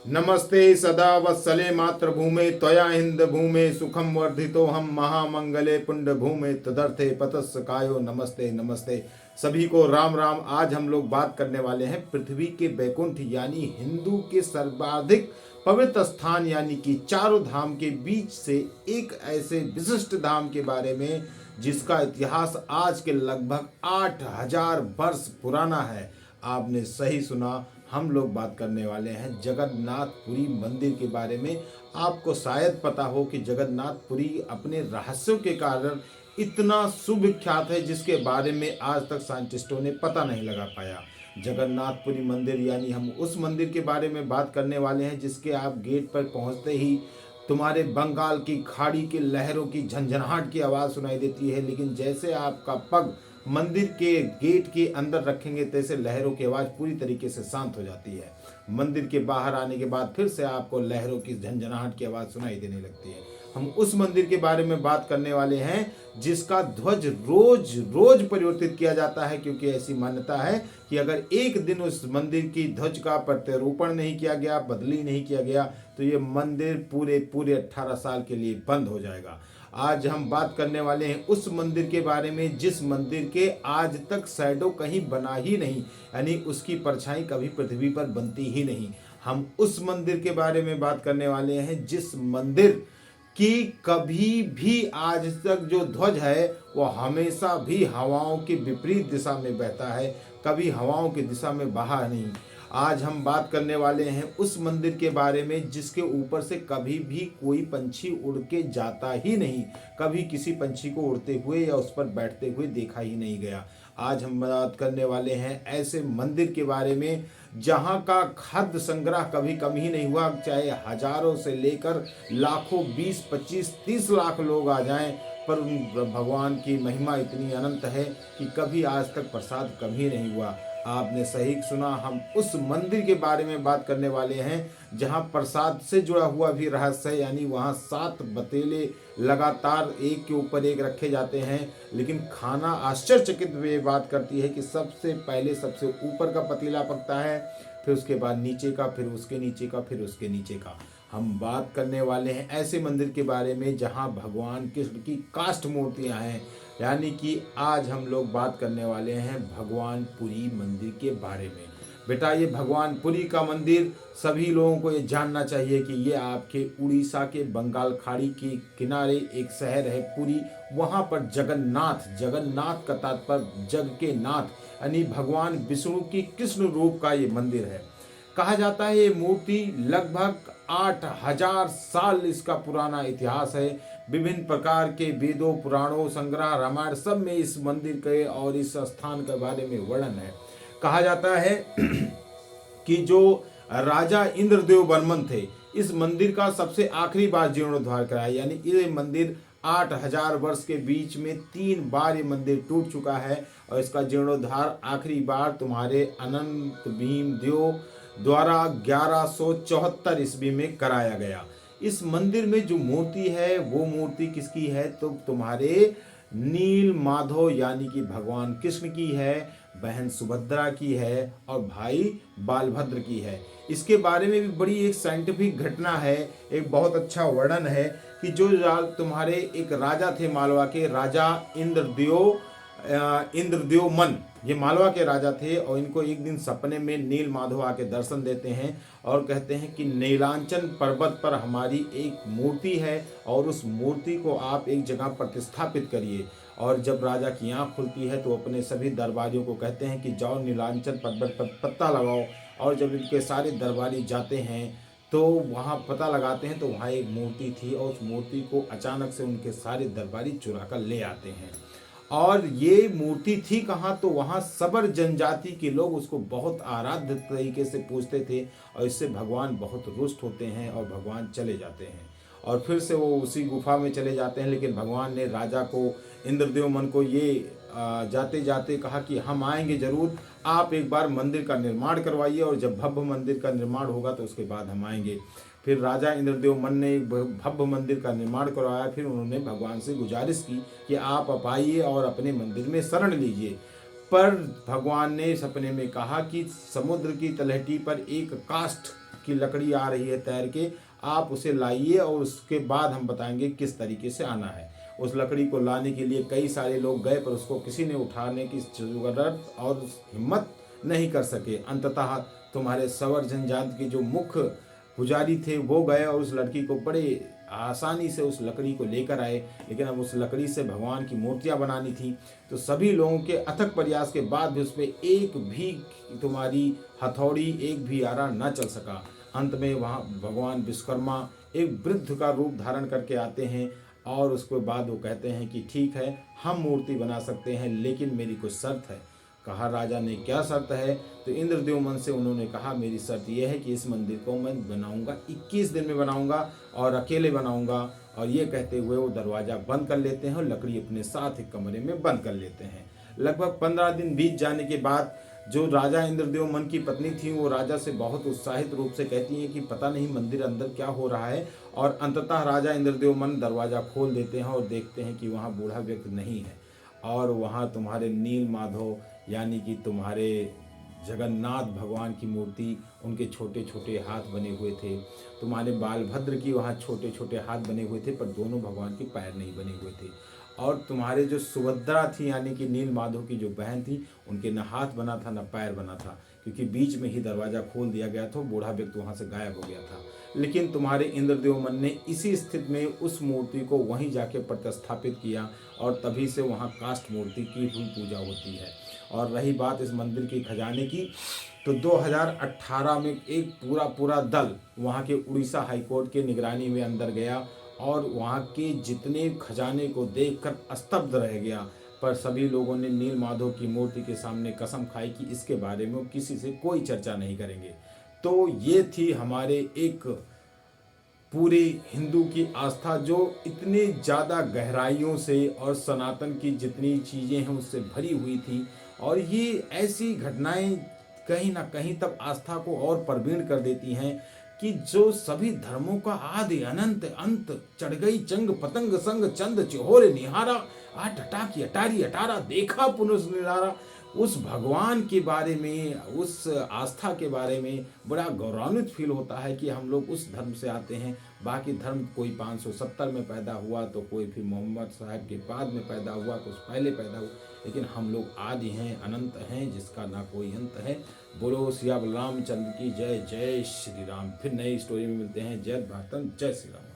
नमस्ते सदा वत्सले मातृभूमे त्वया हिंद भूमे सुखम वर्धितो हम महामंगले पुण्य भूमे तदर्थे पतस्स कायो नमस्ते नमस्ते। सभी को राम राम। आज हम लोग बात करने वाले हैं पृथ्वी के बैकुंठ यानी हिंदू के सर्वाधिक पवित्र स्थान यानी कि चारों धाम के बीच से एक ऐसे विशिष्ट धाम के बारे में जिसका इतिहास आज के लगभग 8000 वर्ष पुराना है। आपने सही सुना, हम लोग बात करने वाले हैं जगन्नाथपुरी मंदिर के बारे में। आपको शायद पता हो कि जगन्नाथपुरी अपने रहस्यों के कारण इतना सुविख्यात है जिसके बारे में आज तक साइंटिस्टों ने पता नहीं लगा पाया। जगन्नाथपुरी मंदिर यानी हम उस मंदिर के बारे में बात करने वाले हैं जिसके आप गेट पर पहुंचते ही तुम्हारे बंगाल की खाड़ी के लहरों की झंझनाहट की आवाज़ सुनाई देती है, लेकिन जैसे आपका पग मंदिर के गेट के अंदर रखेंगे तैसे लहरों की आवाज़ पूरी तरीके से शांत हो जाती है। मंदिर के बाहर आने के बाद फिर से आपको लहरों की झंझनाहट की आवाज़ सुनाई देने लगती है। हम उस मंदिर के बारे में बात करने वाले हैं जिसका ध्वज रोज रोज परिवर्तित किया जाता है, क्योंकि ऐसी मान्यता है कि अगर एक दिन उस मंदिर की ध्वज का प्रत्यारोपण नहीं किया गया, बदली नहीं किया गया, तो ये मंदिर पूरे 18 साल के लिए बंद हो जाएगा। आज हम बात करने वाले हैं उस मंदिर के बारे में जिस मंदिर के आज तक शैडो कहीं बना ही नहीं, यानी उसकी परछाई कभी पृथ्वी पर बनती ही नहीं। हम उस मंदिर के बारे में बात करने वाले हैं जिस मंदिर कि कभी भी आज तक जो ध्वज है वो हमेशा भी हवाओं की विपरीत दिशा में बहता है, कभी हवाओं की दिशा में बहा नहीं। आज हम बात करने वाले हैं उस मंदिर के बारे में जिसके ऊपर से कभी भी कोई पंछी उड़ के जाता ही नहीं, कभी किसी पंछी को उड़ते हुए या उस पर बैठते हुए देखा ही नहीं गया। आज हम बात करने वाले हैं ऐसे मंदिर के बारे में जहां का खाद्य संग्रह कभी कम ही नहीं हुआ, चाहे हजारों से लेकर लाखों 20, 25, 30 लाख लोग आ जाएं, पर भगवान की महिमा इतनी अनंत है कि कभी आज तक प्रसाद कम ही नहीं हुआ। आपने सही सुना, हम उस मंदिर के बारे में बात करने वाले हैं जहां प्रसाद से जुड़ा हुआ भी रहस्य है, यानी वहां 7 बतेले लगातार एक के ऊपर एक रखे जाते हैं, लेकिन खाना आश्चर्यचकित ये बात करती है कि सबसे पहले सबसे ऊपर का पतीला पकता है, फिर उसके बाद नीचे का, फिर उसके नीचे का, फिर उसके नीचे का। हम बात करने वाले हैं ऐसे मंदिर के बारे में जहां भगवान कृष्ण की काष्ठ मूर्तियां हैं, यानी कि आज हम लोग बात करने वाले हैं भगवानपुरी मंदिर के बारे में। बेटा, ये भगवानपुरी का मंदिर सभी लोगों को ये जानना चाहिए कि ये आपके उड़ीसा के बंगाल खाड़ी के किनारे एक शहर है पुरी। वहाँ पर जगन्नाथ का तात्पर्य जग के नाथ यानी भगवान विष्णु की कृष्ण रूप का ये मंदिर है। कहा जाता है ये मूर्ति लगभग 8000 साल इसका पुराना इतिहास है। विभिन्न प्रकार के वेदों, पुराणों, संग्रह, रामायण सब में इस मंदिर के और इस स्थान के बारे में वर्णन है। कहा जाता है कि जो राजा इंद्रदेव वर्मन थे, इस मंदिर का सबसे आखिरी बार जीर्णोद्धार कराया, यानी ये मंदिर 8000 वर्ष के बीच में 3 बार ये मंदिर टूट चुका है और इसका जीर्णोद्धार आखिरी बार तुम्हारे अनंत भीमदेव द्वारा 1174 ईस्वी में कराया गया। इस मंदिर में जो मूर्ति है वो मूर्ति किसकी है, तो तुम्हारे नील माधव यानी कि भगवान कृष्ण की है, बहन सुभद्रा की है और भाई बालभद्र की है। इसके बारे में भी बड़ी एक साइंटिफिक घटना है, एक बहुत अच्छा वर्णन है कि जो तुम्हारे एक राजा थे मालवा के, राजा इंद्रद्योमन, ये मालवा के राजा थे और इनको एक दिन सपने में नील माधव आके दर्शन देते हैं और कहते हैं कि नीलांचन पर्वत पर हमारी एक मूर्ति है और उस मूर्ति को आप एक जगह प्रतिस्थापित करिए। और जब राजा की आँख खुलती है तो अपने सभी दरबारियों को कहते हैं कि जाओ नीलांचन पर्वत पर पत्ता लगाओ, और जब इनके सारे दरबारी जाते हैं तो वहाँ पता लगाते हैं तो वहाँ एक मूर्ति थी और उस मूर्ति को अचानक से उनके सारे दरबारी चुरा कर ले आते हैं। और ये मूर्ति थी कहाँ, तो वहाँ सबर जनजाति के लोग उसको बहुत आराध्य तरीके से पूजते थे और इससे भगवान बहुत रुष्ट होते हैं और भगवान चले जाते हैं और फिर से वो उसी गुफा में चले जाते हैं। लेकिन भगवान ने राजा को, इंद्रदेव मन को ये जाते जाते कहा कि हम आएंगे ज़रूर, आप एक बार मंदिर का निर्माण करवाइए और जब भव्य मंदिर का निर्माण होगा तो उसके बाद हम आएंगे। फिर राजा इंद्रदेव मन ने एक भव्य मंदिर का निर्माण करवाया। फिर उन्होंने भगवान से गुजारिश की कि आप आइए और अपने मंदिर में शरण लीजिए। पर भगवान ने सपने में कहा कि समुद्र की तलहटी पर एक काष्ठ की लकड़ी आ रही है तैर के, आप उसे लाइए और उसके बाद हम बताएंगे किस तरीके से आना है। उस लकड़ी को लाने के लिए कई सारे लोग गए, पर उसको किसी ने उठाने की जरूरत और हिम्मत नहीं कर सके। अंततः तुम्हारे सवर जनजाति के जो मुख्य पुजारी थे वो गए और उस लड़की को बड़े आसानी से उस लकड़ी को लेकर आए। लेकिन अब उस लकड़ी से भगवान की मूर्तियां बनानी थी, तो सभी लोगों के अथक प्रयास के बाद भी उस पर एक भी तुम्हारी हथौड़ी, एक भी आरा न चल सका। अंत में वहाँ भगवान विश्वकर्मा एक वृद्ध का रूप धारण करके आते हैं और उसके बाद वो कहते हैं कि ठीक है, हम मूर्ति बना सकते हैं, लेकिन मेरी कुछ शर्त है। कहा राजा ने क्या शर्त है? तो इंद्रदेव मन से उन्होंने कहा मेरी शर्त यह है कि इस मंदिर को मैं बनाऊंगा 21 दिन में बनाऊंगा और अकेले बनाऊंगा। और ये कहते हुए वो दरवाज़ा बंद कर लेते हैं और लकड़ी अपने साथ एक कमरे में बंद कर लेते हैं। लगभग 15 दिन बीत जाने के बाद जो राजा इंद्रदेव मन की पत्नी थी वो राजा से बहुत उत्साहित रूप से कहती हैं कि पता नहीं मंदिर अंदर क्या हो रहा है। और अंततः राजा इंद्रदेव मन दरवाज़ा खोल देते हैं और देखते हैं कि वहाँ बूढ़ा व्यक्ति नहीं है और वहाँ तुम्हारे नील माधव यानी कि तुम्हारे जगन्नाथ भगवान की मूर्ति, उनके छोटे छोटे हाथ बने हुए थे। तुम्हारे बालभद्र की वहाँ छोटे छोटे हाथ बने हुए थे, पर दोनों भगवान के पैर नहीं बने हुए थे। और तुम्हारे जो सुभद्रा थी यानी कि नील माधव की जो बहन थी, उनके न हाथ बना था न पैर बना था, क्योंकि बीच में ही दरवाज़ा खोल दिया गया था। बूढ़ा व्यक्ति वहाँ से गायब हो गया था। लेकिन तुम्हारे इंद्रदेव मन ने इसी स्थिति में उस मूर्ति को वहीं जाके प्रतिस्थापित किया और तभी से वहाँ काष्ठ मूर्ति की ही पूजा होती है। और रही बात इस मंदिर के खजाने की, तो 2018 में एक पूरा दल वहाँ के उड़ीसा हाईकोर्ट के निगरानी में अंदर गया और वहाँ के जितने खजाने को देखकर स्तब्ध रह गया। पर सभी लोगों ने नील माधव की मूर्ति के सामने कसम खाई कि इसके बारे में किसी से कोई चर्चा नहीं करेंगे। तो ये थी हमारे एक पूरे हिंदू की आस्था जो इतने ज़्यादा गहराइयों से और सनातन की जितनी चीज़ें हैं उससे भरी हुई थी। और ये ऐसी घटनाएं कहीं ना कहीं तब आस्था को और प्रवीण कर देती हैं कि जो सभी धर्मों का आदि अनंत अंत, चढ़ गई चंग पतंग संग चंद चोहोरे निहारा, आठ अटाकी अटारी अटारा देखा पुनुष निरारा, उस भगवान के बारे में, उस आस्था के बारे में बड़ा गौरवान्वित फील होता है कि हम लोग उस धर्म से आते हैं। बाकी धर्म कोई 570 में पैदा हुआ तो कोई फिर मोहम्मद साहब के बाद में पैदा हुआ, कुछ पहले पैदा हुआ, लेकिन हम लोग आदि हैं, अनंत हैं, जिसका ना कोई अंत है। बोलो सिया बलरामचंद्र की जय। जय श्री राम। फिर नई स्टोरी में मिलते हैं। जय भारतम, जय श्री राम।